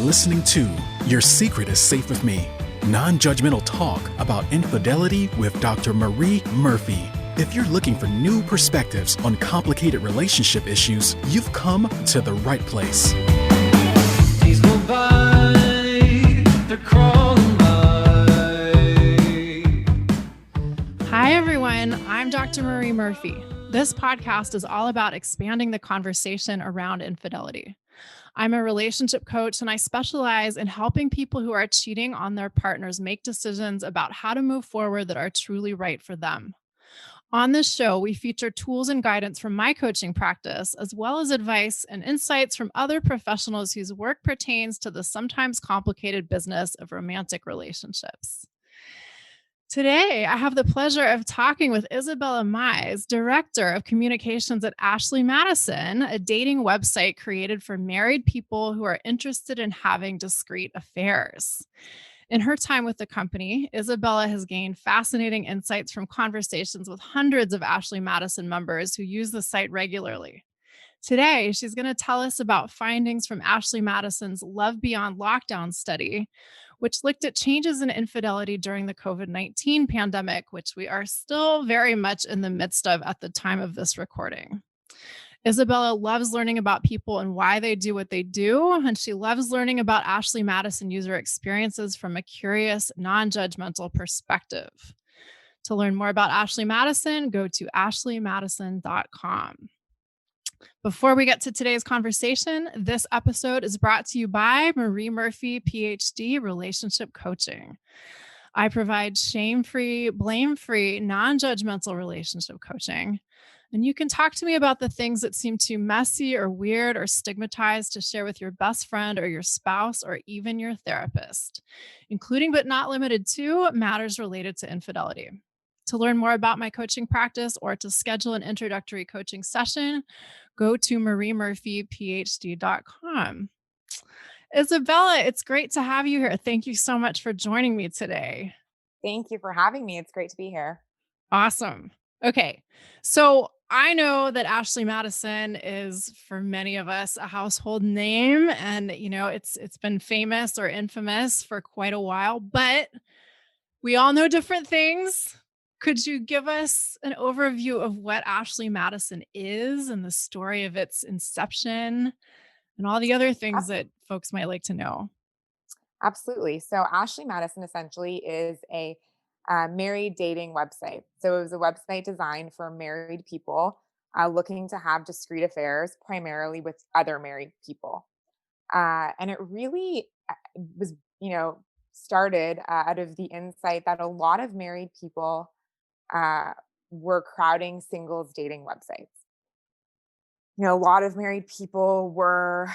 listening to Your Secret is Safe with Me, non-judgmental talk about infidelity with Dr. Marie Murphy. If you're looking for new perspectives on complicated relationship issues, you've come to the right place. Days go by, they're crawling by. Hi, everyone. I'm Dr. Marie Murphy. This podcast is all about expanding the conversation around infidelity. I'm a relationship coach, and I specialize in helping people who are cheating on their partners make decisions about how to move forward that are truly right for them. On this show, we feature tools and guidance from my coaching practice, as well as advice and insights from other professionals whose work pertains to the sometimes complicated business of romantic relationships. Today, I have the pleasure of talking with Isabella Mise, Director of Communications at Ashley Madison, a dating website created for married people who are interested in having discreet affairs. In her time with the company, Isabella has gained fascinating insights from conversations with hundreds of Ashley Madison members who use the site regularly. Today, she's going to tell us about findings from Ashley Madison's Love Beyond Lockdown study, which looked at changes in infidelity during the COVID-19 pandemic, which we are still very much in the midst of at the time of this recording. Isabella loves learning about people and why they do what they do, and she loves learning about Ashley Madison user experiences from a curious, non-judgmental perspective. To learn more about Ashley Madison, go to ashleymadison.com. Before we get to today's conversation, this episode is brought to you by Marie Murphy, PhD, Relationship Coaching. I provide shame-free, blame-free, non-judgmental relationship coaching. And you can talk to me about the things that seem too messy or weird or stigmatized to share with your best friend or your spouse or even your therapist, including but not limited to matters related to infidelity. To learn more about my coaching practice or to schedule an introductory coaching session, go to mariemurphyphd.com. Isabella, it's great to have you here. Thank you so much for joining me today. Thank you for having me. It's great to be here. Awesome. Okay. So I know that Ashley Madison is, for many of us, a household name, and it's been famous or infamous for quite a while, but we all know different things. Could you give us an overview of what Ashley Madison is and the story of its inception and all the other things that folks might like to know? Absolutely. So Ashley Madison essentially is a married dating website. So it was a website designed for married people looking to have discreet affairs, primarily with other married people. And it really was, started out of the insight that a lot of married people were crowding singles dating websites. A lot of married people were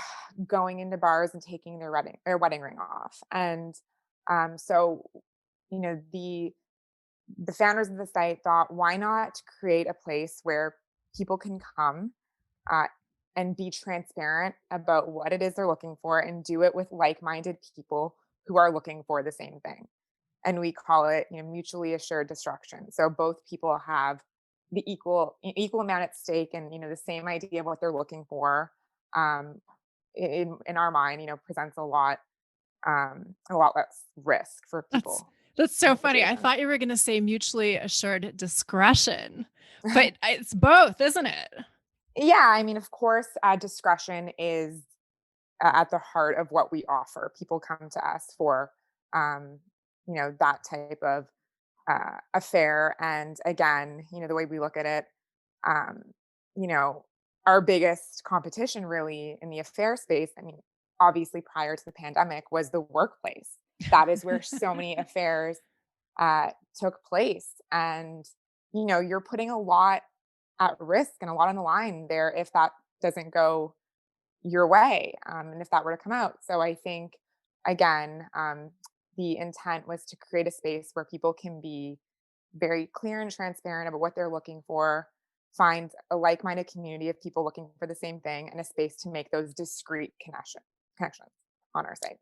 going into bars and taking their wedding ring off. And so, the founders of the site thought, why not create a place where people can come and be transparent about what it is they're looking for and do it with like-minded people who are looking for the same thing. And we call it, mutually assured destruction. So both people have the equal amount at stake and, the same idea of what they're looking for, in our mind, presents a lot less risk for people. That's so funny. I thought you were going to say mutually assured discretion, but it's both, isn't it? Yeah. I mean, of course, discretion is at the heart of what we offer. People come to us for, that type of affair. And again, the way we look at it, our biggest competition really in the affair space, I mean, obviously prior to the pandemic, was the workplace. That is where so many affairs took place. And, you're putting a lot at risk and a lot on the line there if that doesn't go your way, and if that were to come out. So I think, again, the intent was to create a space where people can be very clear and transparent about what they're looking for, find a like-minded community of people looking for the same thing, and a space to make those discrete connections on our site.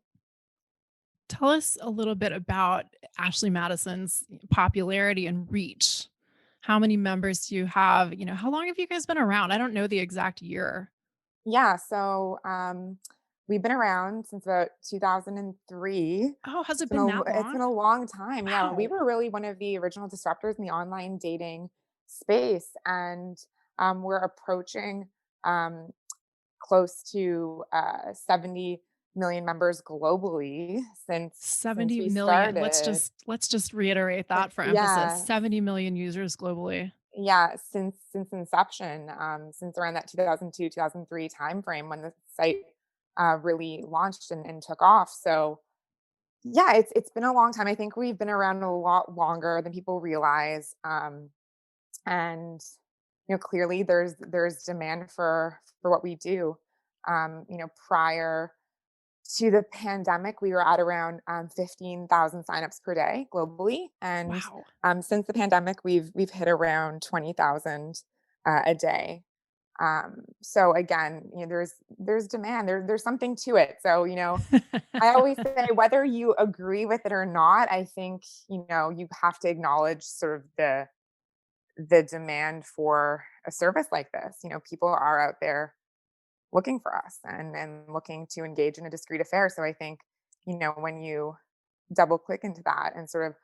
Tell us a little bit about Ashley Madison's popularity and reach. How many members do you have? How long have you guys been around? I don't know the exact year. Yeah, so We've been around since about 2003. Oh, has It's it been been that it's long? been a long time. Yeah, we Wow. were really one of the original disruptors in the online dating space, and we're approaching um, close to 70 million members globally since 70 we million. started. Let's just reiterate that for emphasis. Yeah, 70 million users globally. yeah, since inception, since around that 2002, 2003 timeframe when the site really launched and took off. So yeah, it's been a long time. I think we've been around a lot longer than people realize. And clearly there's demand for what we do. Prior to the pandemic, we were at around 15,000 signups per day globally, and Wow. since the pandemic, we've hit around 20,000 a day. So again, there's demand. There's something to it. So I always say whether you agree with it or not, I think you have to acknowledge sort of the demand for a service like this. People are out there looking for us and looking to engage in a discreet affair. So I think, when you double click into that and sort of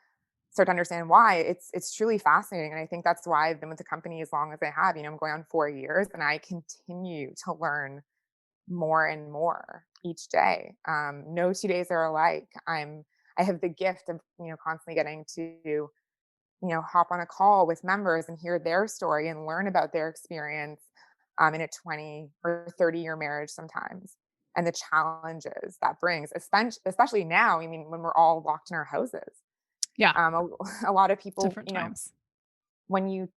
start to understand why, it's truly fascinating. And I think that's why I've been with the company as long as I have. I'm going on 4 years and I continue to learn more and more each day. No 2 days are alike. I have the gift of, constantly getting to hop on a call with members and hear their story and learn about their experience in a 20 or 30-year marriage sometimes, and the challenges that brings, especially now. I mean, when we're all locked in our houses, Yeah, a lot of people, different times. when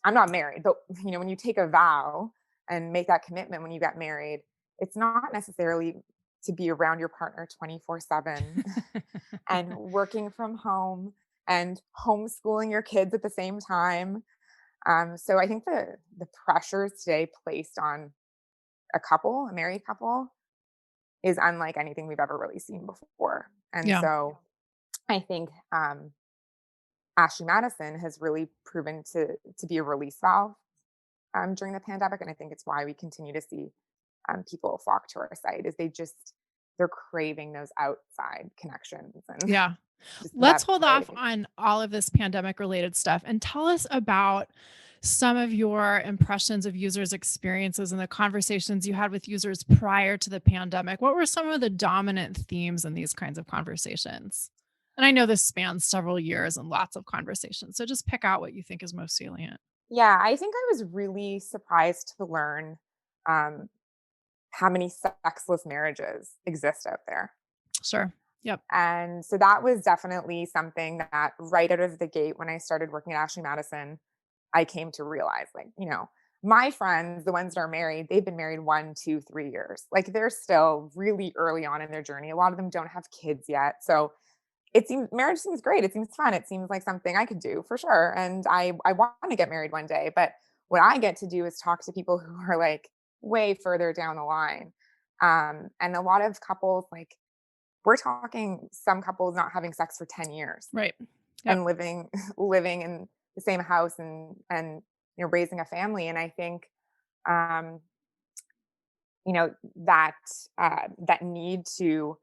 I'm not married, but when you take a vow and make that commitment when you get married, it's not necessarily to be around your partner 24/7 and working from home and homeschooling your kids at the same time. So I think the pressures today placed on a married couple, is unlike anything we've ever really seen before. And Yeah. so I think Ashley Madison has really proven to be a release valve during the pandemic, and I think it's why we continue to see people flock to our site. Is they're craving those outside connections and Yeah. just Let's that hold off play. on all of this pandemic related stuff and tell us about some of your impressions of users' experiences and the conversations you had with users prior to the pandemic. What were some of the dominant themes in these kinds of conversations? And I know this spans several years and lots of conversations. So just pick out what you think is most salient. Yeah, I think I was really surprised to learn um, how many sexless marriages exist out there. Sure. Yep. And so that was definitely something that right out of the gate when I started working at Ashley Madison, I came to realize, like, my friends, the ones that are married, they've been married 1, 2, 3 years. Like they're still really early on in their journey. A lot of them don't have kids yet. So marriage seems great. It seems fun. It seems like something I could do for sure. And I want to get married one day. But what I get to do is talk to people who are like way further down the line. And a lot of couples, like we're talking some couples not having sex for 10 years Right. Yep. and living in the same house and raising a family. And I think um that that need to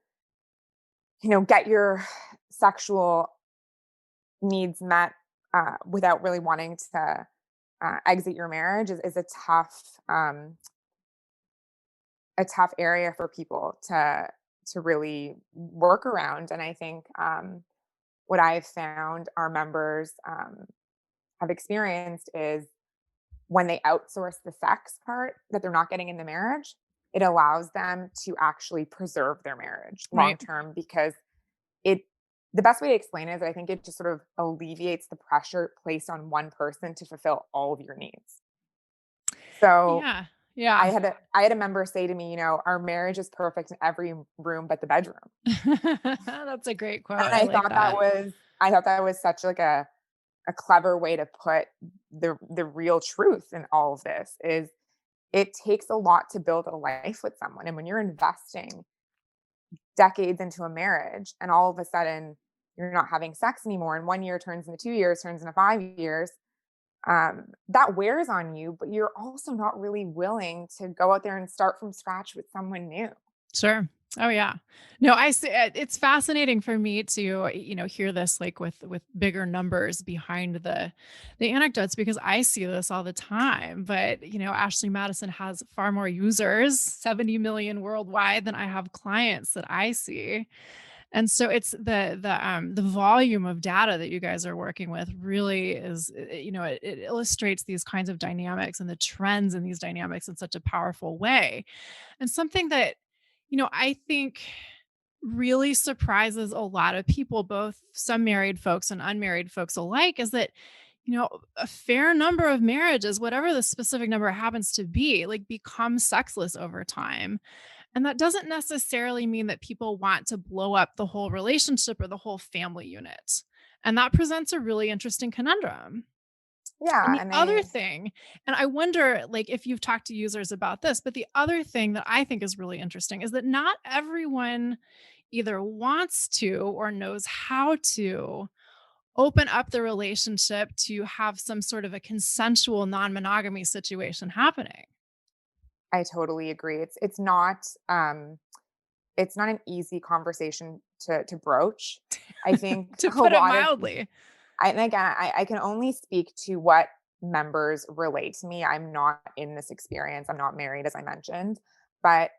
get your sexual needs met without really wanting to exit your marriage is a tough area for people to really work around. And I think what I've found our members have experienced is when they outsource the sex part that they're not getting in the marriage, it allows them to actually preserve their marriage long Right. term, because it the best way to explain it is I think it just sort of alleviates the pressure placed on one person to fulfill all of your needs. So Yeah. Yeah. I had a member say to me, our marriage is perfect in every room but the bedroom. That's a great quote. And I like that. I thought that was such like a clever way to put the real truth in all of this. Is it takes a lot to build a life with someone, and when you're investing decades into a marriage and all of a sudden you're not having sex anymore, and 1 year turns into 2 years, turns into 5 years, that wears on you, but you're also not really willing to go out there and start from scratch with someone new. Sure. Oh yeah. No, I see. It's fascinating for me to, hear this like with bigger numbers behind the anecdotes because I see this all the time. But Ashley Madison has far more users, 70 million worldwide, than I have clients that I see. And so it's the volume of data that you guys are working with really is, it illustrates these kinds of dynamics and the trends in these dynamics in such a powerful way. And something that, I think really surprises a lot of people, both some married folks and unmarried folks alike, is that, a fair number of marriages, whatever the specific number happens to be, like become sexless over time. And that doesn't necessarily mean that people want to blow up the whole relationship or the whole family unit. And that presents a really interesting conundrum. And Yeah. the And other thing, and I wonder like if you've talked to users about this, but the other thing that I think is really interesting is that not everyone either wants to or knows how to open up the relationship to have some sort of a consensual non-monogamy situation happening. I totally agree. It's not an easy conversation to broach. I think To a put it lot of mildly. and again, I can only speak to what members relate to me. I'm not in this experience. I'm not married, as I mentioned, but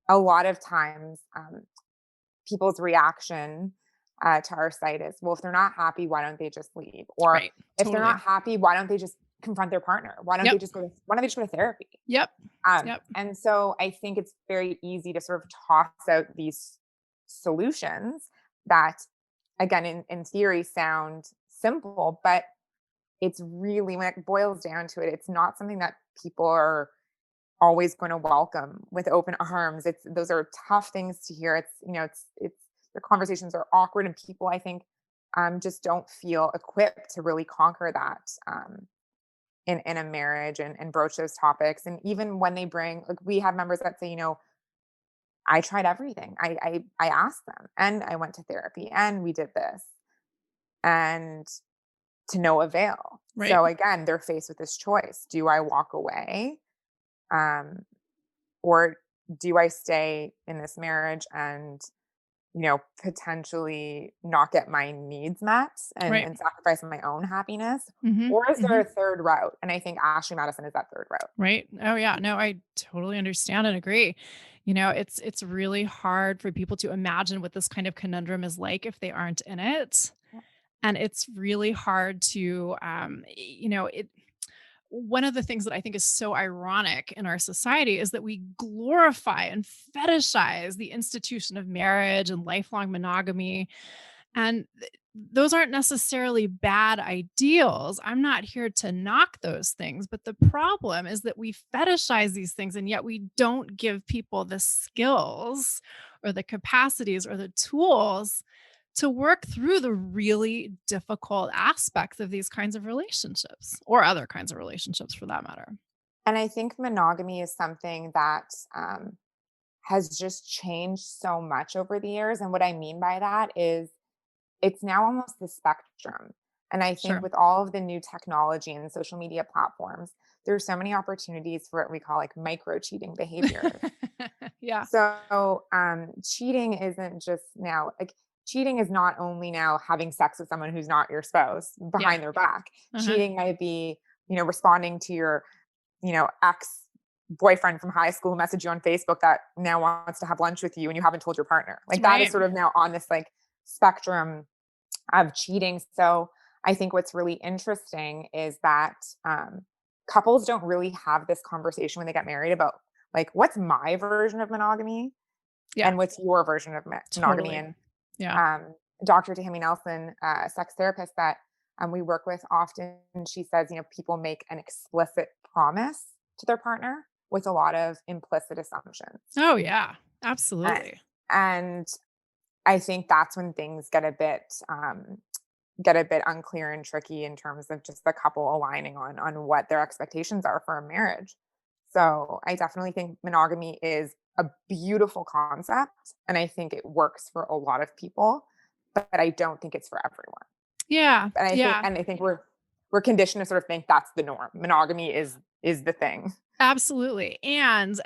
a lot of times, people's reaction to our site is, well, if they're not happy, why don't they just leave? Or Right. if they're Totally. not happy, why don't they just confront their partner? Yep. Why don't they just go to therapy? Yep. Yep. And so I think it's very easy to sort of toss out these solutions that, again, in theory sound simple, but it's really, when it boils down to it, it's not something that people are always going to welcome with open arms. Those are tough things to hear. It's the conversations are awkward, and people, I think, just don't feel equipped to really conquer that. In a marriage, and broach those topics. And even when they bring, like, we have members that say, I tried everything. I asked them, and I went to therapy, and we did this, and to no avail. Right. So again, they're faced with this choice. Do I walk away? Um, or do I stay in this marriage and, potentially not get my needs met, and, Right. and sacrifice my own happiness? Hmm. Or is there Hmm. a third route? And I think Ashley Madison is that third route. Right. Oh yeah. No, I totally understand and agree. It's really hard for people to imagine what this kind of conundrum is like if they aren't in it. Yeah. And it's really hard to it one of the things that I think is so ironic in our society is that we glorify and fetishize the institution of marriage and lifelong monogamy. And those aren't necessarily bad ideals. I'm not here to knock those things. But the problem is that we fetishize these things and yet we don't give people the skills or the capacities or the tools to work through the really difficult aspects of these kinds of relationships or other kinds of relationships for that matter. And I think monogamy is something that, has just changed so much over the years. And what I mean by that is it's now almost the spectrum. And I think Sure. with all of the new technology and social media platforms, there's so many opportunities for what we call like micro cheating behaviors. Yeah. So, cheating isn't just now like, cheating is not only now having sex with someone who's not your spouse Yeah. behind their back. Uh-huh. Cheating might be, responding to your, ex boyfriend from high school who messaged you on Facebook that now wants to have lunch with you and you haven't told your partner. Like, that is Right. sort of now on this like spectrum of cheating. So I think what's really interesting is that, couples don't really have this conversation when they get married about, like, what's my version of monogamy Yeah. and what's your version of monogamy. Totally. And Yeah. um, Dr. Tammy Nelson, a sex therapist that, we work with often, she says, people make an explicit promise to their partner with a lot of implicit assumptions. Oh yeah. A- Absolutely. And I think that's when things get a bit unclear and tricky in terms of just the couple aligning on what their expectations are for a marriage. So I definitely think monogamy is a beautiful concept, and I think it works for a lot of people, but I don't think it's for everyone. Yeah. And I think Yeah. and I think we're conditioned to sort of think that's the norm. Monogamy is the thing. Absolutely. And,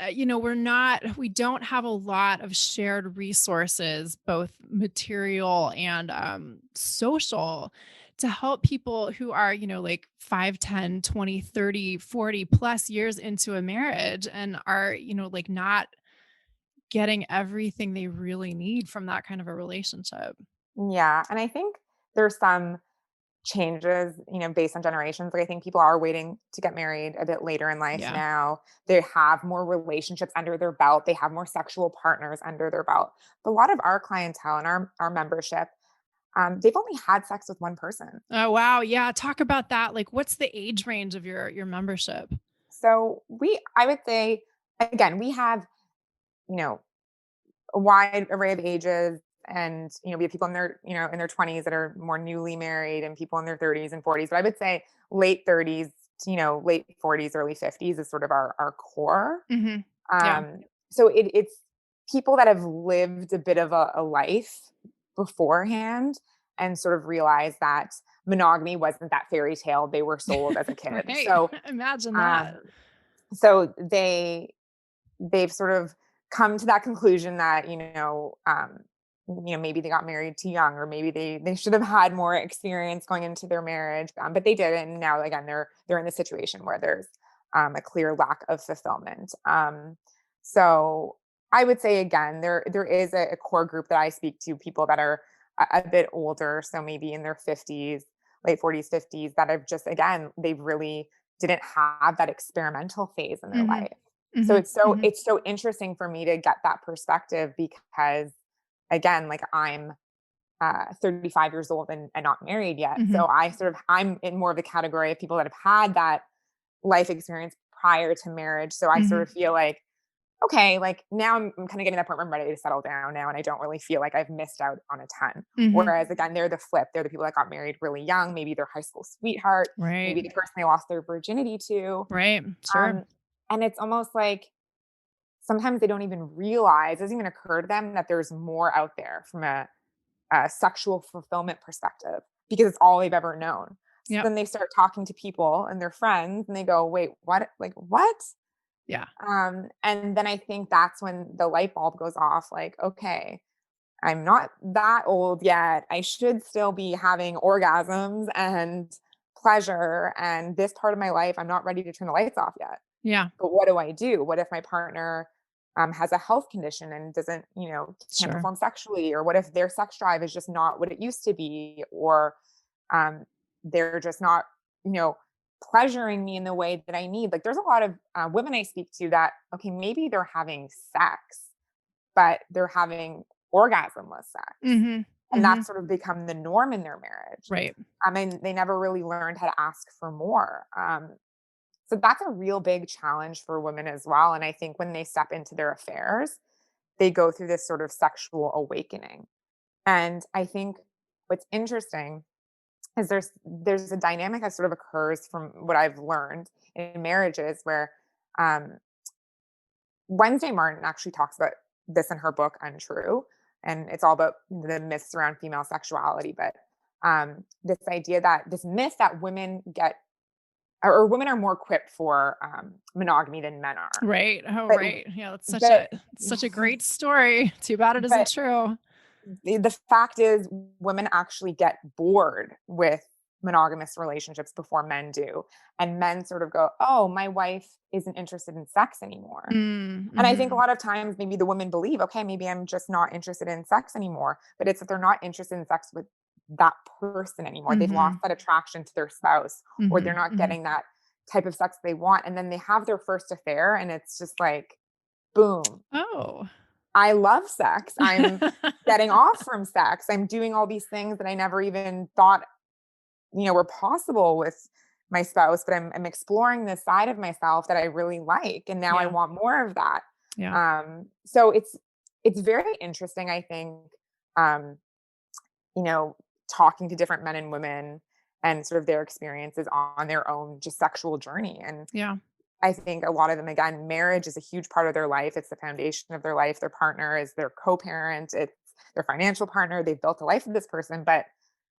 we don't have a lot of shared resources, both material and social, to help people who are, like 5, 10, 20, 30, 40 plus years into a marriage and are, like not getting everything they really need from that kind of a relationship. Yeah, and I think there's some changes, based on generations. Like I think people are waiting to get married a bit later in life Yeah. now. They have more relationships under their belt. They have more sexual partners under their belt. But a lot of our clientele and our membership, they've only had sex with one person. Oh, wow. Yeah. Talk about that. Like, what's the age range of your membership? So I would say, again, we have, you know, a wide array of ages. And, we have people in their 20s that are more newly married and people in their 30s and 40s. But I would say late 30s, to, late 40s, early 50s is sort of our core. Hmm. Yeah. Um, so it's people that have lived a bit of a life beforehand and sort of realized that monogamy wasn't that fairy tale they were sold as a kid. Right. So, Imagine um, that. so they've sort of come to that conclusion that maybe they got married too young, or maybe they should have had more experience going into their marriage, but they didn't. And now again they're in the situation where there's a clear lack of fulfillment. So I would say again there is a core group that I speak to, people that are a bit older, so maybe in their 50s, late 40s, 50s, that have just, again, they really didn't have that experimental phase in their Hmm. life. So Hmm. it's so Hmm. it's so interesting for me to get that perspective because, again, like I'm 35 years old and not married yet. Hmm. So I'm in more of the category of people that have had that life experience prior to marriage. So I sort Hmm. of feel like, okay, like now I'm kind of getting to that point where I'm ready to settle down now, and I don't really feel like I've missed out on a ton. Hmm. Whereas again, they're the flip. They're the people that got married really young, maybe their high school sweetheart, Right. maybe the person they lost their virginity to. Right. Sure. Um, and it's almost like sometimes they don't even realize, it doesn't even occur to them that there's more out there from a sexual fulfillment perspective because it's all they've ever known. So Yep. then they start talking to people and their friends and they go, wait, what? Like, what? Yeah. And then I think that's when the light bulb goes off, like, okay, I'm not that old yet. I should still be having orgasms and pleasure. And this part of my life, I'm not ready to turn the lights off yet. Yeah. But what do I do? What if my partner has a health condition and doesn't, can't Sure. perform sexually? Or what if their sex drive is just not what it used to be? Or um, they're just not, you know, pleasuring me in the way that I need. Like there's a lot of women I speak to that, okay, maybe they're having sex, but they're having orgasmless sex. Hmm. And Hmm. that's sort of become the norm in their marriage. Right. I mean, they never really learned how to ask for more. So that's a real big challenge for women as well. And I think when they step into their affairs, they go through this sort of sexual awakening. And I think what's interesting is there's a dynamic that sort of occurs from what I've learned in marriages where um, Wednesday Martin actually talks about this in her book Untrue, and it's all about the myths around female sexuality. But this idea that this myth that women get or women are more equipped for monogamy than men are. Right. Oh, But right. Yeah. That's but such a great story. Too bad it isn't but true. the fact is women actually get bored with monogamous relationships before men do, and men sort of go, oh, my wife isn't interested in sex anymore. Mm, And I think a mhm. lot of times maybe the women believe, okay, maybe I'm just not interested in sex anymore, but it's that they're not interested in sex with that person anymore. They've lost Mhm. that attraction to their spouse, or they're Mhm. not Mhm. getting that type of sex they want, and then they have their first affair and it's just like boom, Oh. I love sex. I'm getting off from sex. I'm doing all these things that I never even thought, were possible with my spouse, but I'm exploring this side of myself that I really like. And now I Yeah. want more of that. Yeah. So it's very interesting, I think, um, you know, talking to different men and women and sort of their experiences on their own just sexual journey. And Yeah. I think a lot of them, again, marriage is a huge part of their life. It's the foundation of their life. Their partner is their co-parent. It's their financial partner. They've built a life with this person, but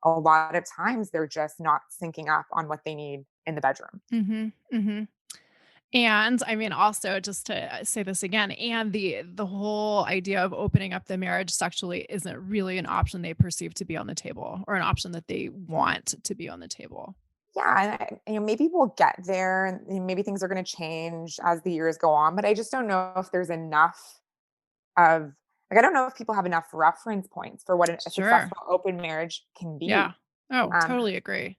a lot of times they're just not syncing up on what they need in the bedroom. Mhm. Mhm. And I mean, also just to say this again, and the whole idea of opening up the marriage sexually isn't really an option they perceive to be on the table or an option that they want to be on the table. Yeah, and maybe we'll get there, and maybe things are going to change as the years go on. But I just don't know if there's enough of like I don't know if people have enough reference points for what a Sure. successful open marriage can Yeah. be. Oh, Um, totally agree.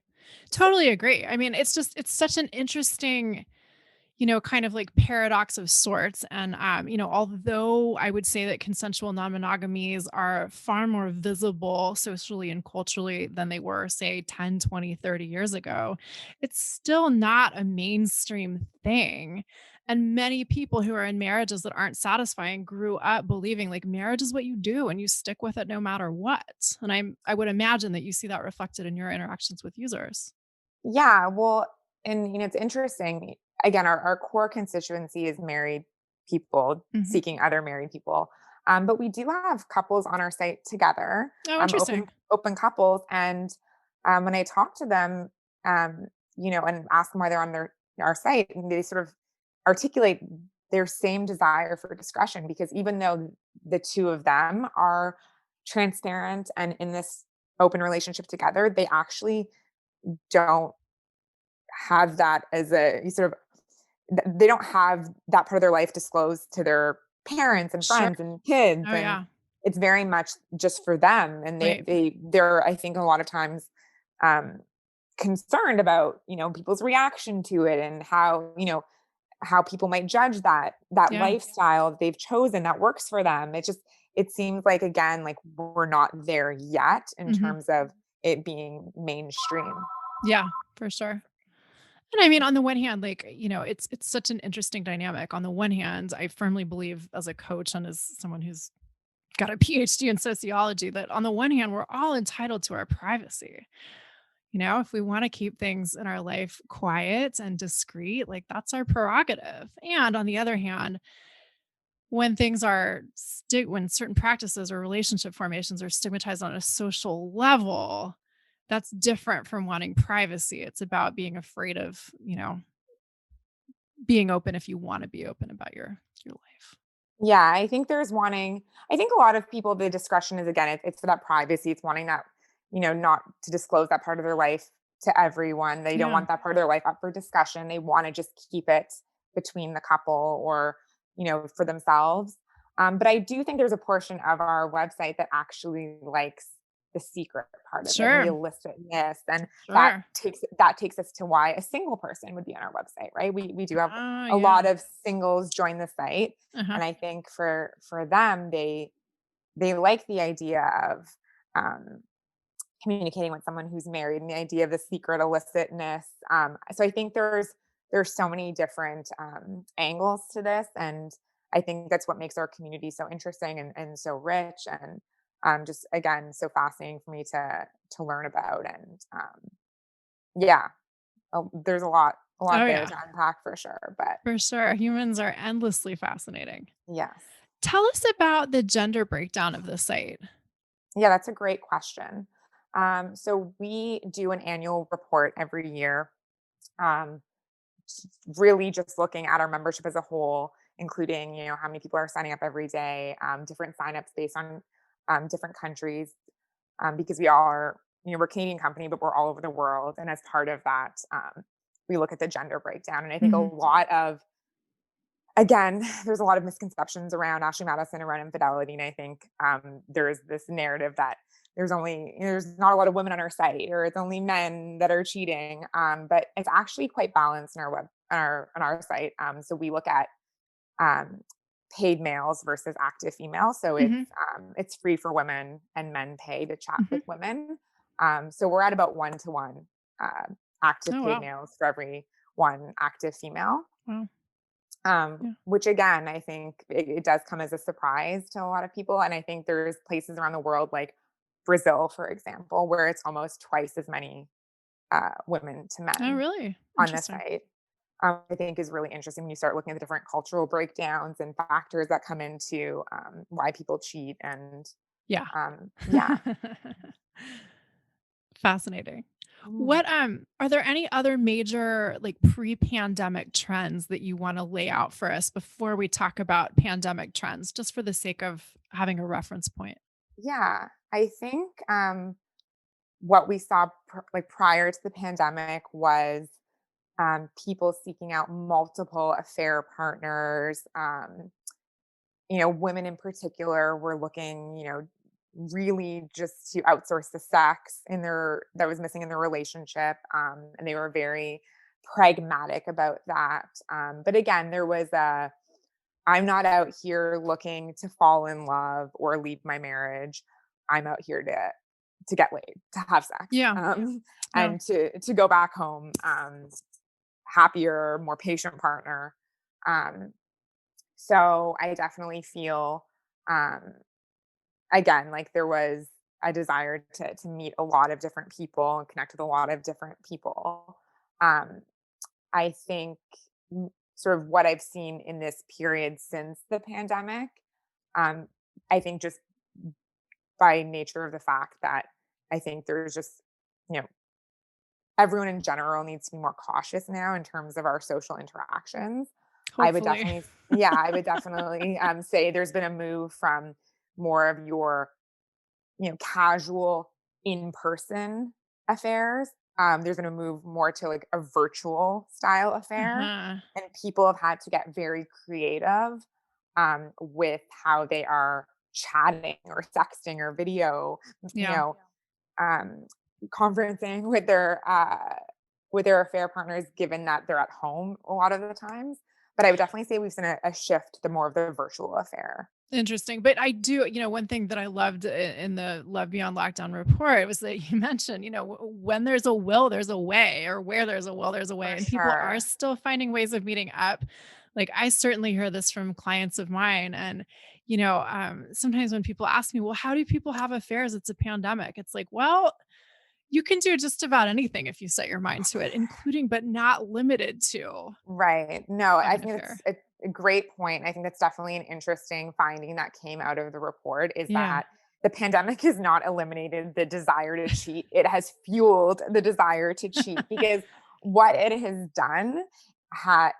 so Totally agree. I mean, it's such an interesting, kind of like paradox of sorts. And, although I would say that consensual non-monogamies are far more visible socially and culturally than they were, say, 10, 20, 30 years ago, it's still not a mainstream thing. And many people who are in marriages that aren't satisfying grew up believing like marriage is what you do and you stick with it no matter what. And I would imagine that you see that reflected in your interactions with users. yeah, well, and it's interesting. Again, our core constituency is married people Mhm. seeking other married people. But we do have couples on our site together, Oh, open interesting. couples, and when I talk to them, and ask them why they're on our site, and they sort of articulate their same desire for discretion because even though the two of them are transparent and in this open relationship together, they actually don't have that as a you sort of they don't have that part of their life disclosed to their parents and Sure. friends and kids, Oh, and yeah. it's very much just for them, and Right. they're I think a lot of times um concerned about people's reaction to it and how people might judge that Yeah. lifestyle that they've chosen that works for them. It seems like again like we're not there yet in Mhm. terms of it being mainstream. Yeah, for sure. And I mean, on the one hand, like, it's such an interesting dynamic. On the one hand, I firmly believe as a coach and as someone who's got a PhD in sociology that on the one hand, we're all entitled to our privacy. If we want to keep things in our life quiet and discreet, like that's our prerogative. And on the other hand, when things are when certain practices or relationship formations are stigmatized on a social level, that's different from wanting privacy. It's about being afraid of, being open if you want to be open about your life. Yeah, I think a lot of people, the discretion is again, it's for that privacy. It's wanting that, not to disclose that part of their life to everyone. They don't Yeah. want that part of their life up for discussion. They want to just keep it between the couple or, for themselves. But I do think there's a portion of our website that actually likes the secret part of it and the Sure. illicitness. And that Sure. takes us to why a single person would be on our website, right? We do have Oh, a yeah. lot of singles join the site, Uh-huh. and I think for them, they like the idea of um, communicating with someone who's married and the idea of the secret illicitness. So I think there's so many different angles to this, and I think that's what makes our community so interesting and so rich and just again so fascinating for me to learn about. And yeah, there's a lot Oh, there yeah. to unpack for sure. But For sure. Humans are endlessly fascinating. yes. Tell us about the gender breakdown of the site. Yeah, that's a great question. So we do an annual report every year, um, really just looking at our membership as a whole, including how many people are signing up every day, different signups based on different countries, because we are we're a Canadian company, but we're all over the world, and as part of that, we look at the gender breakdown, and I think a Mhm. lot of again, there's a lot of misconceptions around Ashley Madison around infidelity, and I think there's this narrative that there's not a lot of women on our site, or it's only men that are cheating. But it's actually quite balanced in our web on our site. So we look at um, paid males versus active females. So Mhm. it's free for women, and men pay to chat Mhm. with women. So we're at about 1 to 1 uh, active Oh, paid wow. males for every one active female. Wow. Yeah. Which again, I think it does come as a surprise to a lot of people. And I think there's places around the world like Brazil, for example, where it's almost twice as many women to Oh, men really? on the Interesting. site. I think is really interesting when you start looking at the different cultural breakdowns and factors that come into why people cheat. And Yeah. yeah, Fascinating. Mm. What are there any other major like pre-pandemic trends that you want to lay out for us before we talk about pandemic trends, just for the sake of having a reference point? Yeah, I think what we saw like prior to the pandemic was people seeking out multiple affair partners. Women in particular were looking, really just to outsource the sex in their that was missing in their relationship. And they were very pragmatic about that. But again, there was a I'm not out here looking to fall in love or leave my marriage. I'm out here to get laid, to have sex, Yeah. Yeah. and to go back home, happier, more patient partner. Um, so I definitely feel, um, again, like there was a desire to meet a lot of different people and connect with a lot of different people. Um, I think sort of what I've seen in this period since the pandemic, um, I think just by nature of the fact that I think there's just, you know, everyone in general needs to be more cautious now in terms of our social interactions. I would Hopefully. definitely, yeah, I would definitely say there's been a move from more of your, casual in-person affairs. There's been a move more to like a virtual style affair, Uh-huh. and people have had to get very creative with how they are chatting or sexting or video, you Yeah. know, um, conferencing with their affair partners, given that they're at home a lot of the times. But I would definitely say we've seen a shift to more of the virtual affair. Interesting. But I do, one thing that I loved in the Love Beyond Lockdown report was that you mentioned, when there's a will, there's a way, or where there's a will, there's a way. For And people are sure. still finding ways of meeting up. Like I certainly hear this from clients of mine. And, sometimes when people ask me, well, how do people have affairs? It's a pandemic. It's like, well, you can do just about anything if you set your mind to it, including but not limited to Right. No, have I an think it's affair. a great point. I think that's definitely an interesting finding that came out of the report is Yeah. that the pandemic has not eliminated the desire to cheat. It has fueled the desire to cheat because what it has done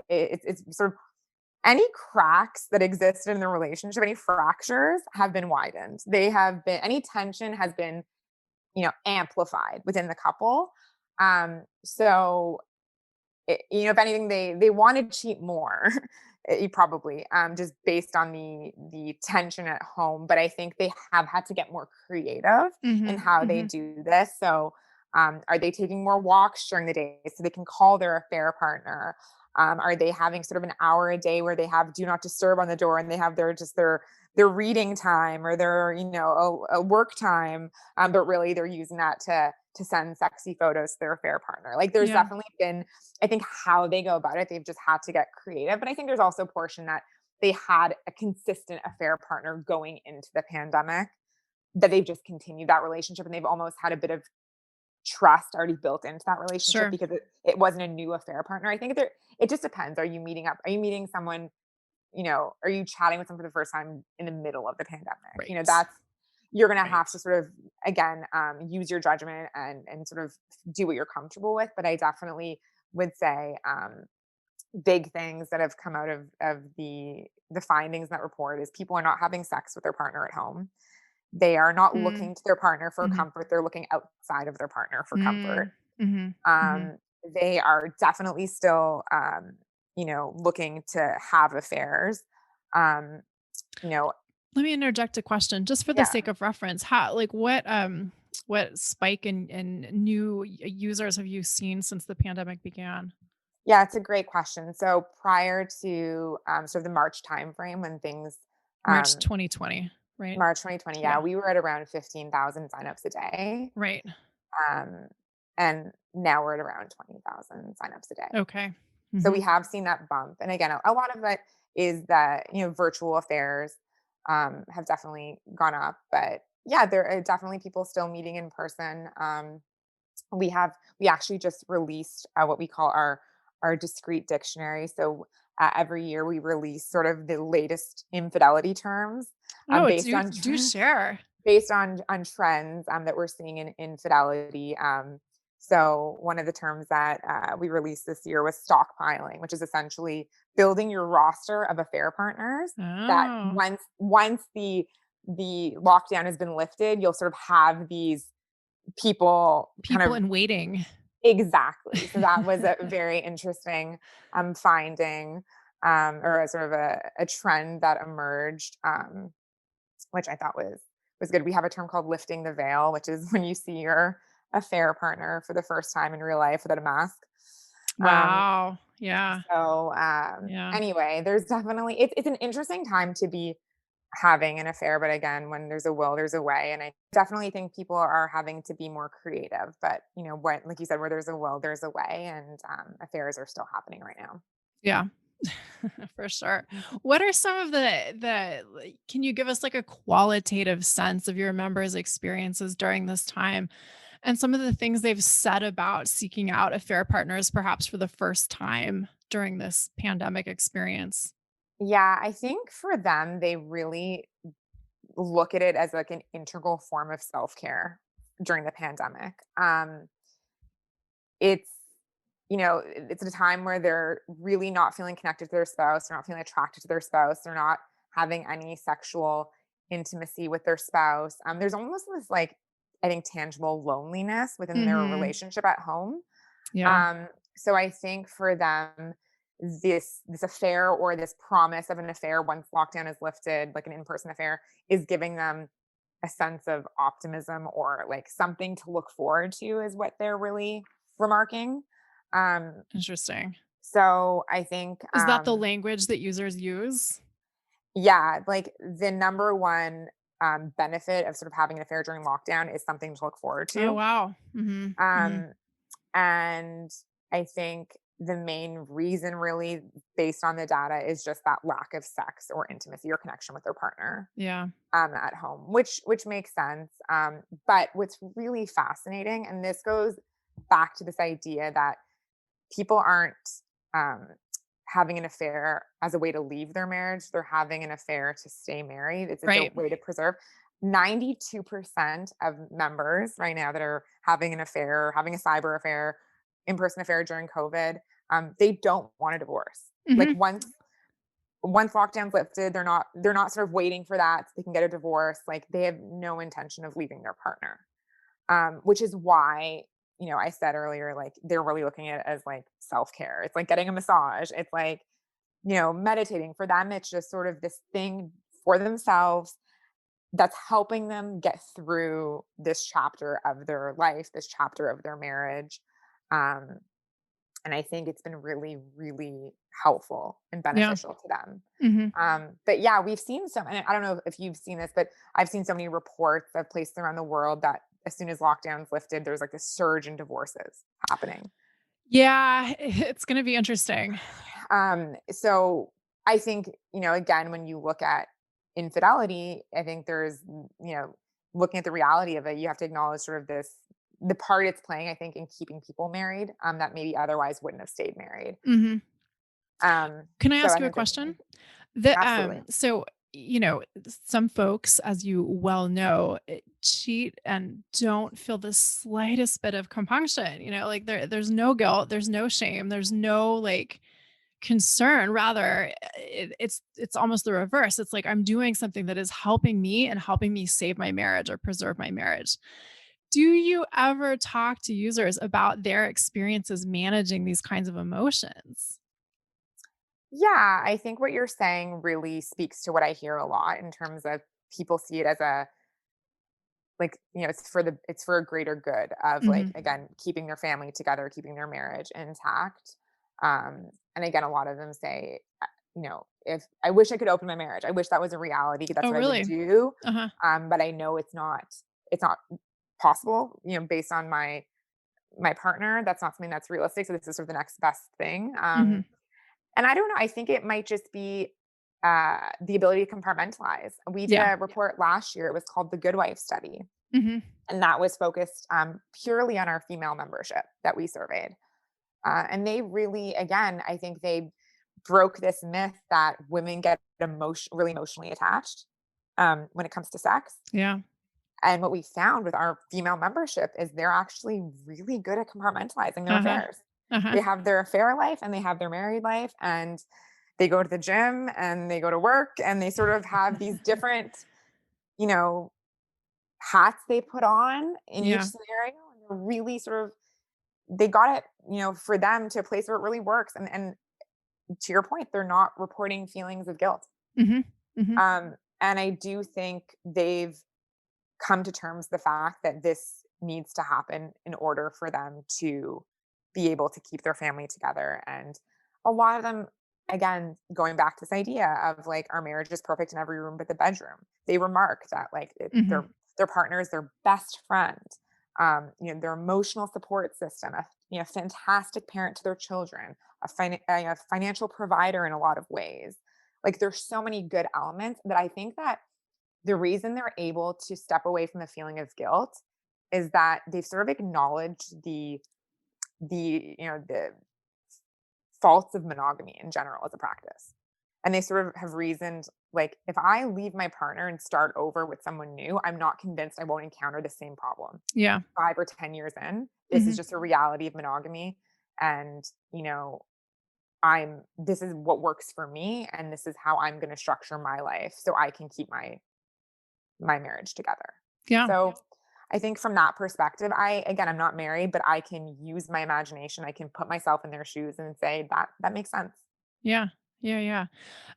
it's sort of any cracks that existed in the relationship, any fractures have been widened. They have been any tension has been, amplified within the couple. So if anything, they want to cheat more, probably, just based on the tension at home. But I think they have had to get more creative in Mhm. how they Mhm. do this. So, are they taking more walks during the day so they can call their affair partner? Are they having sort of an hour a day where they have do not disturb on the door and they have their reading time or their a work time, but really they're using that to send sexy photos to their affair partner. Like there's Yeah. definitely been, I think, how they go about it, they've just had to get creative. But I think there's also a portion that they had a consistent affair partner going into the pandemic, that they've just continued that relationship and they've almost had a bit of trust already built into that relationship Sure. because it wasn't a new affair partner. I think it just depends. Are you meeting up? Are you meeting someone, are you chatting with them for the first time in the middle of the pandemic? Right. That's you're gonna Right. have to sort of again use your judgment and sort of do what you're comfortable with. But I definitely would say big things that have come out of the findings in that report is people are not having sex with their partner at home. They are not Mm. looking to their partner for Mhm. comfort. They're looking outside of their partner for comfort. Mm. Mhm. Mhm. Um, they are definitely still looking to have affairs. Um, you know, Let me interject a question just for the yeah. sake of reference. How like what spike in new users have you seen since the pandemic began? Yeah, it's a great question. So prior to sort of the March timeframe when things March um, 2020, right? March 2020, yeah, Yeah. we were at around 15,000 signups a day. Right. Um, and now we're at around 20,000 signups a day. Okay. So we Mhm. have seen that bump. And again, a lot of that is that, virtual affairs have definitely gone up. But yeah, there are definitely people still meeting in person. We actually just released what we call our discrete dictionary. So every year we release sort of the latest infidelity terms Oh, based do on do share. based on trends that we're seeing in infidelity. So one of the terms that we released this year was stockpiling, which is essentially building your roster of affair partners that Oh, once the lockdown has been lifted, you'll sort of have these people kind people of in waiting. exactly. So that was a very interesting finding, or a sort of a trend that emerged, which I thought was good. We have a term called lifting the veil, which is when you see your affair partner for the first time in real life without a mask. Um, Wow. Yeah. Yeah. anyway, there's definitely it's an interesting time to be having an affair, but again, when there's a will, there's a way. And I definitely think people are having to be more creative. But what, like you said, where there's a will, there's a way, and affairs are still happening right now. Yeah. For sure. What are some of can you give us like a qualitative sense of your members' experiences during this time and some of the things they've said about seeking out affair partners perhaps for the first time during this pandemic experience? Yeah, I think for them, they really look at it as like an integral form of self care during the pandemic. It's it's a time where they're really not feeling connected to their spouse, they're not feeling attracted to their spouse, they're not having any sexual intimacy with their spouse. There's almost this like I think tangible loneliness within their Mhm. relationship at home. Yeah. So I think for them, this affair or this promise of an affair once lockdown is lifted, like an in-person affair, is giving them a sense of optimism or like something to look forward to is what they're really remarking. Um, Interesting. so I think Is that the language that users use? yeah, like the number one benefit of sort of having an affair during lockdown is something to look forward Oh, to. wow. Mhm. Mhm. Um, And I think the main reason, really, based on the data, is just that lack of sex or intimacy or connection with their partner Yeah. at home, which makes sense. But what's really fascinating, and this goes back to this idea that people aren't um, having an affair as a way to leave their marriage; they're having an affair to stay married. It's a Right. way to preserve. 92% of members right now that are having an affair, having a cyber affair, in-person affair during COVID, they don't want a divorce. Like Mhm. once lockdown's lifted, they're not sort of waiting for that so they can get a divorce. Like they have no intention of leaving their partner. Which is why, I said earlier, like they're really looking at it as like self-care. It's like getting a massage. It's like, meditating. For them, it's just sort of this thing for themselves that's helping them get through this chapter of their life, this chapter of their marriage. Um, and I think it's been really, really helpful and Yeah. beneficial to them. Mhm. But yeah, we've seen some, and I don't know if you've seen this, but I've seen so many reports of places around the world that as soon as lockdowns lifted, there's like this surge in divorces happening. Yeah, it's gonna be interesting. So I think, again, when you look at infidelity, I think looking at the reality of it, you have to acknowledge sort of the part it's playing, I think, in keeping people married, that maybe otherwise wouldn't have stayed married. Mhm. Can I So ask I you a think there's question? The absolutely. so some folks, as you well know, cheat and don't feel the slightest bit of compunction. Like there's no guilt, there's no shame, there's no like concern. Rather, it's almost the reverse. It's like I'm doing something that is helping me and helping me save my marriage or preserve my marriage. Do you ever talk to users about their experiences managing these kinds of emotions? Yeah, I think what you're saying really speaks to what I hear a lot in terms of people see it as a like, it's for a greater good of like Mhm. again keeping their family together, keeping their marriage intact. And again, a lot of them say, if I wish I could open my marriage, I wish that was a reality. That's Oh, what I would really? do. Uh-huh. But I know it's not possible, based on my partner. That's not something that's realistic. So this is sort of the next best thing. Mhm. And I don't know, I think it might just be, the ability to compartmentalize. We did Yeah. a report last year, it was called the Good Wife Study, Mhm. and that was focused, purely on our female membership that we surveyed. And they really, again, I think they broke this myth that women get really emotionally attached, when it comes to sex. Yeah. And what we found with our female membership is they're actually really good at compartmentalizing their Uh-huh. affairs. Uh-huh. They have their affair life and they have their married life, and they go to the gym and they go to work, and they sort of have these different, you know, hats they put on in each Yeah. scenario. And they're really sort of, they got it, for them to a place where it really works. And to your point, they're not reporting feelings of guilt. Mhm. Mhm. And I do think they've come to terms with the fact that this needs to happen in order for them to be able to keep their family together. And a lot of them, again, going back to this idea of like our marriage is perfect in every room but the bedroom, they remark that like Mhm. their partner is their best friend, their emotional support system, a fantastic parent to their children, a financial provider in a lot of ways. Like there's so many good elements that I think that the reason they're able to step away from the feeling of guilt is that they've sort of acknowledged the faults of monogamy in general as a practice. And they sort of have reasoned like if I leave my partner and start over with someone new, I'm not convinced I won't encounter the same problem Yeah. 5 or 10 years in. This is Mhm. just a reality of monogamy. And, this is what works for me and this is how I'm going to structure my life so I can keep my marriage together. Yeah. So I think from that perspective, I'm not married, but I can use my imagination. I can put myself in their shoes and say that makes sense. Yeah. Yeah, yeah.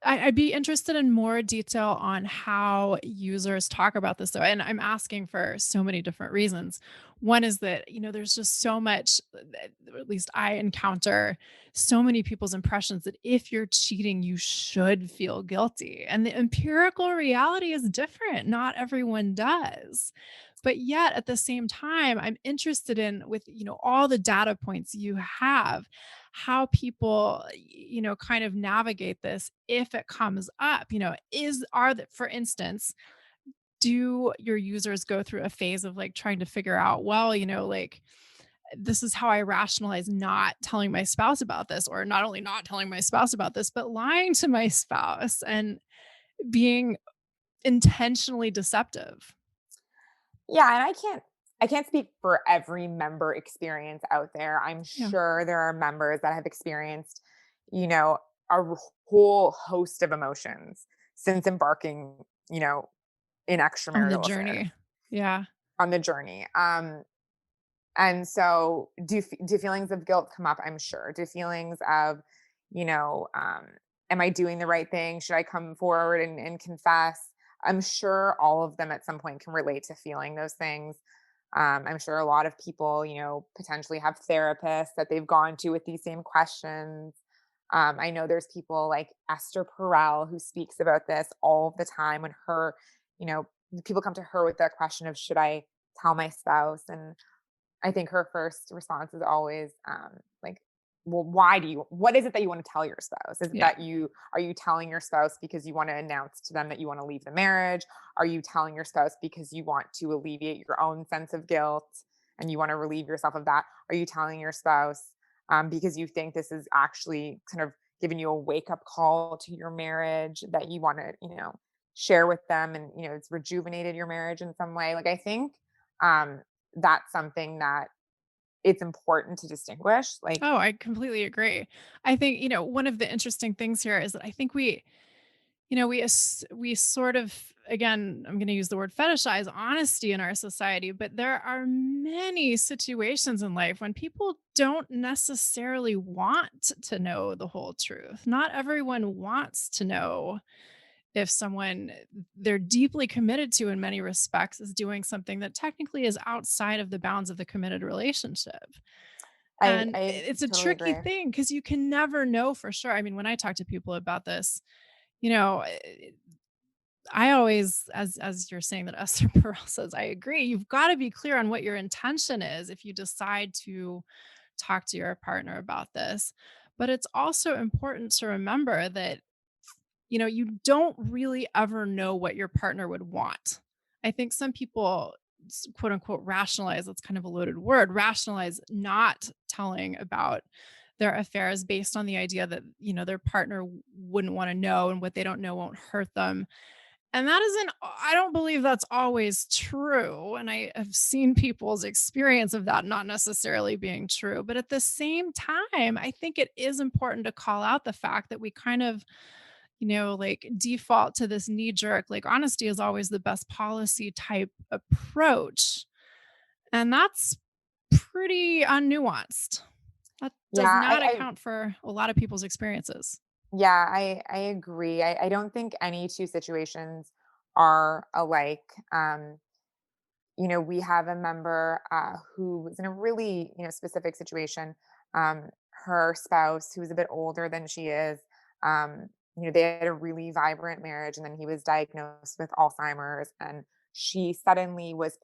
I'd be interested in more detail on how users talk about this, though. And I'm asking for so many different reasons. One is that, there's just so much, or at least I encounter so many people's impressions that if you're cheating, you should feel guilty. And the empirical reality is different. Not everyone does. But yet at the same time, I'm interested in with, all the data points you have, how people, kind of navigate this if it comes up, for instance, do your users go through a phase of like trying to figure out, well, like this is how I rationalize not telling my spouse about this, or not only not telling my spouse about this, but lying to my spouse and being intentionally deceptive. Yeah, and I can't speak for every member experience out there. I'm Yeah. sure there are members that have experienced, you know, whole host of emotions since embarking, you know, in On the extramarital affairs journey. Yeah. on the journey. And so do feelings of guilt come up? I'm sure. Do feelings of, you know, am I doing the right thing? Should I come forward and confess? I'm sure all of them at some point can relate to feeling those things. I'm sure a lot of people, potentially have therapists that they've gone to with these same questions. I know there's people like Esther Perel who speaks about this all the time when you know, people come to her with that question of should I tell my spouse? And I think her first response is always like, well, what is it that you want to tell your spouse? Is it Yeah. that are you telling your spouse because you want to announce to them that you want to leave the marriage? Are you telling your spouse because you want to alleviate your own sense of guilt and you want to relieve yourself of that? Are you telling your spouse because you think this is actually kind of giving you a wake up call to your marriage that you want to, share with them and, it's rejuvenated your marriage in some way? Like, I think um, that's something that it's important to distinguish, like. Oh, I completely agree. I think, one of the interesting things here is that I think we sort of, again, I'm going to use the word fetishize honesty in our society, but there are many situations in life when people don't necessarily want to know the whole truth. Not everyone wants to know if someone they're deeply committed to in many respects is doing something that technically is outside of the bounds of the committed relationship. And I it's a totally tricky agree. thing because you can never know for sure. I mean, when I talk to people about this, you know, I always, as you're saying that Esther Perel says, I agree. You've got to be clear on what your intention is if you decide to talk to your partner about this. But it's also important to remember that, you don't really ever know what your partner would want. I think some people quote unquote rationalize, that's kind of a loaded word, rationalize not telling about their affairs based on the idea that, their partner wouldn't want to know and what they don't know won't hurt them. And that isn't, I don't believe that's always true. And I have seen people's experience of that not necessarily being true. But at the same time, I think it is important to call out the fact that we kind of, like default to this knee jerk, like honesty is always the best policy type approach. And that's pretty unnuanced. That does Yeah, not account for a lot of people's experiences. I agree. I don't think any two situations are alike. We have a member who was in a really, specific situation. Her spouse, who was a bit older than she is, they had a really vibrant marriage, and then he was diagnosed with Alzheimer's, and she suddenly was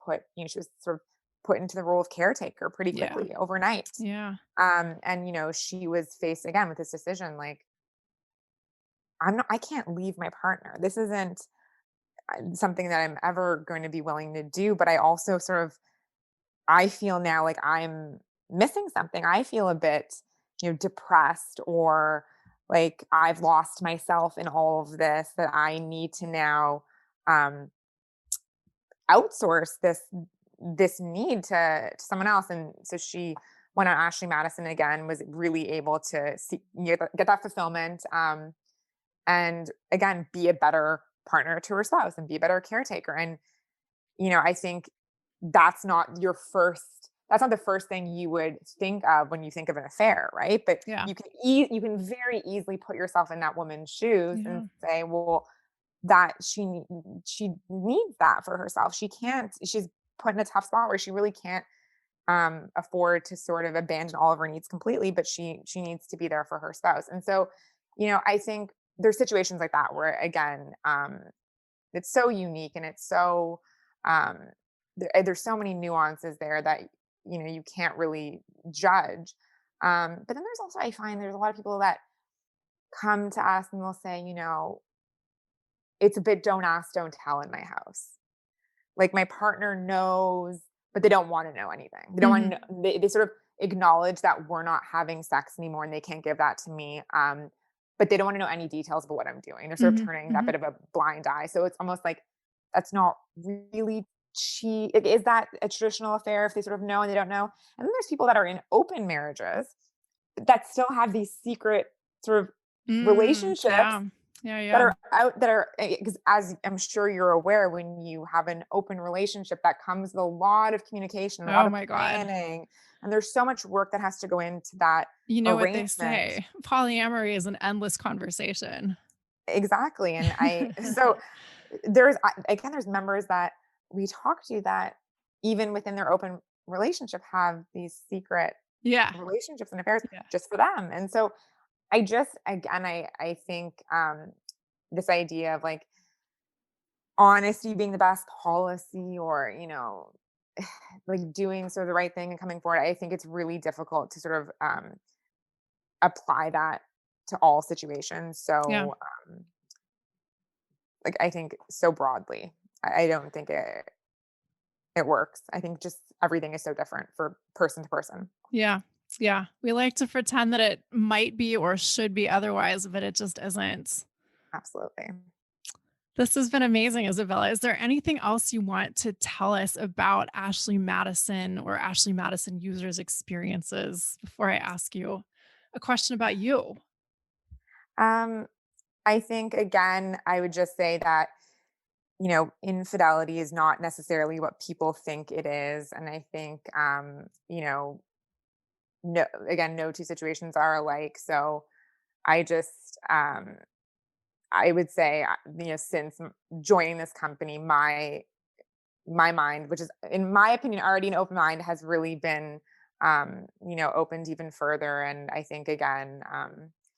she was sort of put into the role of caretaker pretty Yeah. quickly overnight. Yeah. And she was faced again with this decision, like, I can't leave my partner. This isn't something that I'm ever going to be willing to do. But I also I feel now like I'm missing something. I feel a bit, depressed, or like I've lost myself in all of this, that I need to now um, outsource this need to someone else. And so she went on Ashley Madison again, was really able to get that fulfillment. And again, be a better partner to her spouse and be a better caretaker. And I think that's not the first thing you would think of when you think of an affair, right? But Yeah. you can very easily put yourself in that woman's shoes and Yeah. say, well, that she needs that for herself. She's put in a tough spot where she really can't afford to sort of abandon all of her needs completely, but she needs to be there for her spouse. And so, I think there's situations like that where, again, it's so unique, and it's so um, there's so many nuances there that you can't really judge. But then there's also, I find there's a lot of people that come to us and they'll say, it's a bit don't ask, don't tell in my house. Like, my partner knows, but they don't want to know anything. They don't want Mhm. to know, they sort of acknowledge that we're not having sex anymore and they can't give that to me. But they don't want to know any details about what I'm doing. They're sort of Mhm. turning that Mhm. bit of a blind eye. So it's almost like that's not really is that a traditional affair if they sort of know and they don't know? And then there's people that are in open marriages that still have these secret sort of relationships Yeah. Yeah, that yeah. are out, that are, because as I'm sure you're aware, when you have an open relationship, that comes with a lot of communication, a lot Oh of my god. planning, and there's so much work that has to go into that You know what they arrangement. say, polyamory is an endless conversation. Exactly. And again, there's members that we talk to that even within their open relationship have these secret Yeah. relationships and affairs Yeah. just for them. And so I think this idea of like honesty being the best policy, or like doing sort of the right thing and coming forward, I think it's really difficult to sort of apply that to all situations. Yeah. So like, I think so broadly, I don't think it works. I think just everything is so different for person to person. Yeah. Yeah. We like to pretend that it might be or should be otherwise, but it just isn't. Absolutely. This has been amazing, Isabella. Is there anything else you want to tell us about Ashley Madison or Ashley Madison users' experiences before I ask you a question about you? um I think, again, I would just say that infidelity is not necessarily what people think it is. And I think no, again, no two situations are alike. So I just I would say, since joining this company, my mind, which is in my opinion already an open mind, has really been opened even further. And I think, again,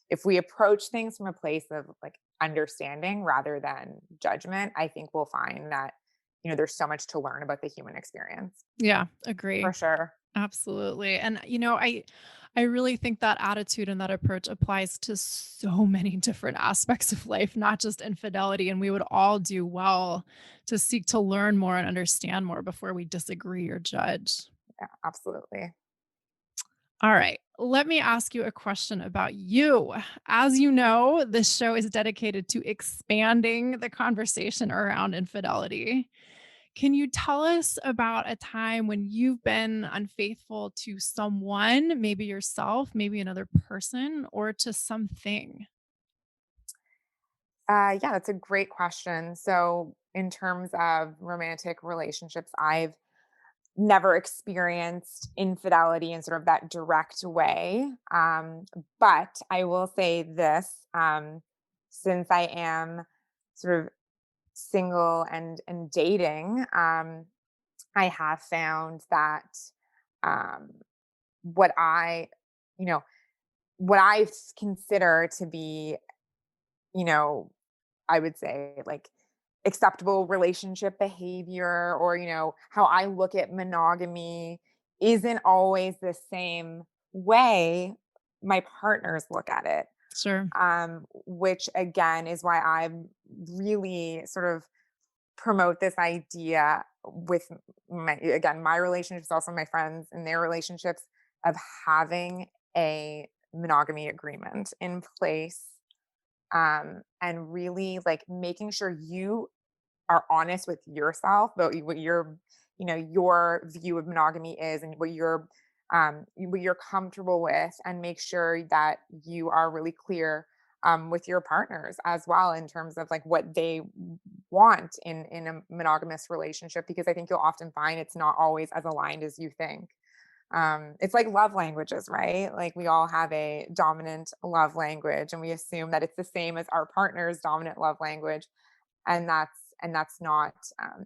if we approach things from a place of like understanding rather than judgment, I think we'll find that there's so much to learn about the human experience. Yeah, For agree. sure. Absolutely. And I really think that attitude and that approach applies to so many different aspects of life, not just infidelity, and we would all do well to seek to learn more and understand more before we disagree or judge. Yeah, absolutely. All right. let me ask you a question about you. As you know, this show is dedicated to expanding the conversation around infidelity. Can you tell us about a time when you've been unfaithful to someone, maybe yourself, maybe another person, or to something? Yeah, that's a great question. So, in terms of romantic relationships, I've never experienced infidelity in sort of that direct way. But I will say this, since I am sort of single and dating, I have found that um, what I, you know, what consider to be, you know, I would say like acceptable relationship behavior, or, how I look at monogamy isn't always the same way my partners look at it. Sure. Which again is why I really sort of promote this idea with my relationships, also my friends and their relationships, of having a monogamy agreement in place, and really like making sure you are honest with yourself about what your view of monogamy is, and what you're comfortable with, and make sure that you are really clear with your partners as well, in terms of like what they want in a monogamous relationship, because I think you'll often find it's not always as aligned as you think. It's like love languages, right? Like we all have a dominant love language, and we assume that it's the same as our partner's dominant love language, and that's not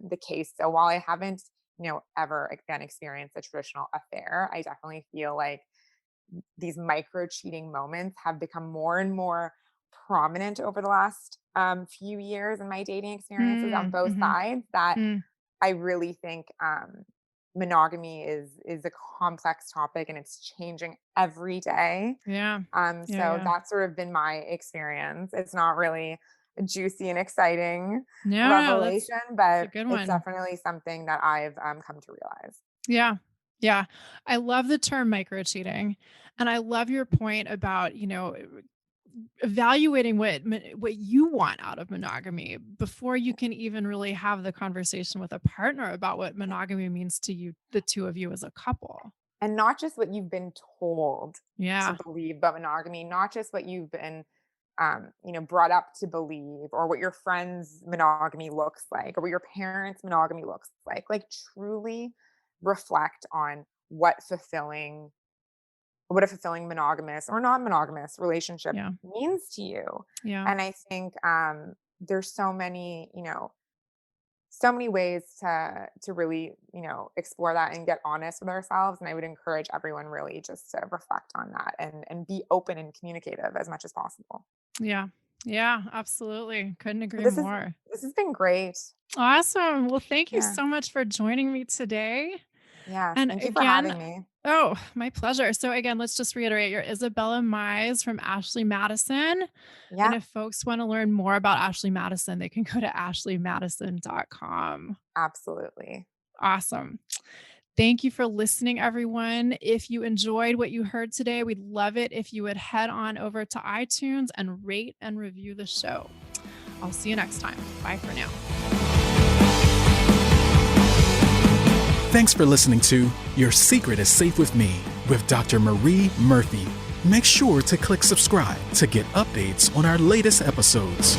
the case. So while I haven't, ever again experienced a traditional affair, I definitely feel like these micro cheating moments have become more and more prominent over the last few years in my dating experiences on Mm, both mhm, sides, that mm. I really think monogamy is a complex topic, and it's changing every day. Yeah. Yeah. So Yeah. that's sort of been my experience. It's not really a juicy and exciting No, no, revelation, that's a but good it's one. definitely something that I've come to realize. Yeah. Yeah. I love the term micro cheating. And I love your point about, evaluating what you want out of monogamy before you can even really have the conversation with a partner about what monogamy means to you, the two of you as a couple. And not just what you've been told to Yeah. believe about monogamy, not just what you've been brought up to believe, or what your friends' monogamy looks like, or what your parents' monogamy looks like. Like truly reflect on what a fulfilling monogamous or non-monogamous relationship Yeah. means to you. Yeah. And I think there's so many ways to really, explore that and get honest with ourselves. And I would encourage everyone really just to reflect on that, and be open and communicative as much as possible. Yeah. Yeah. Absolutely. Couldn't But agree this is more. this has been great. Awesome. Well, thank you Yeah. so much for joining me today. Yes. And Thank you for again, having me. oh, my pleasure. So again, let's just reiterate, you're Isabella Mise from Ashley Madison. And Yeah, if folks want to learn more about Ashley Madison, they can go to ashleymadison.com. absolutely. Awesome. Thank you for listening, everyone. If you enjoyed what you heard today, we'd love it if you would head on over to iTunes and rate and review the show. I'll see you next time. Bye for now. Thanks for listening to Your Secret is Safe with Me with Dr. Marie Murphy. Make sure to click subscribe to get updates on our latest episodes.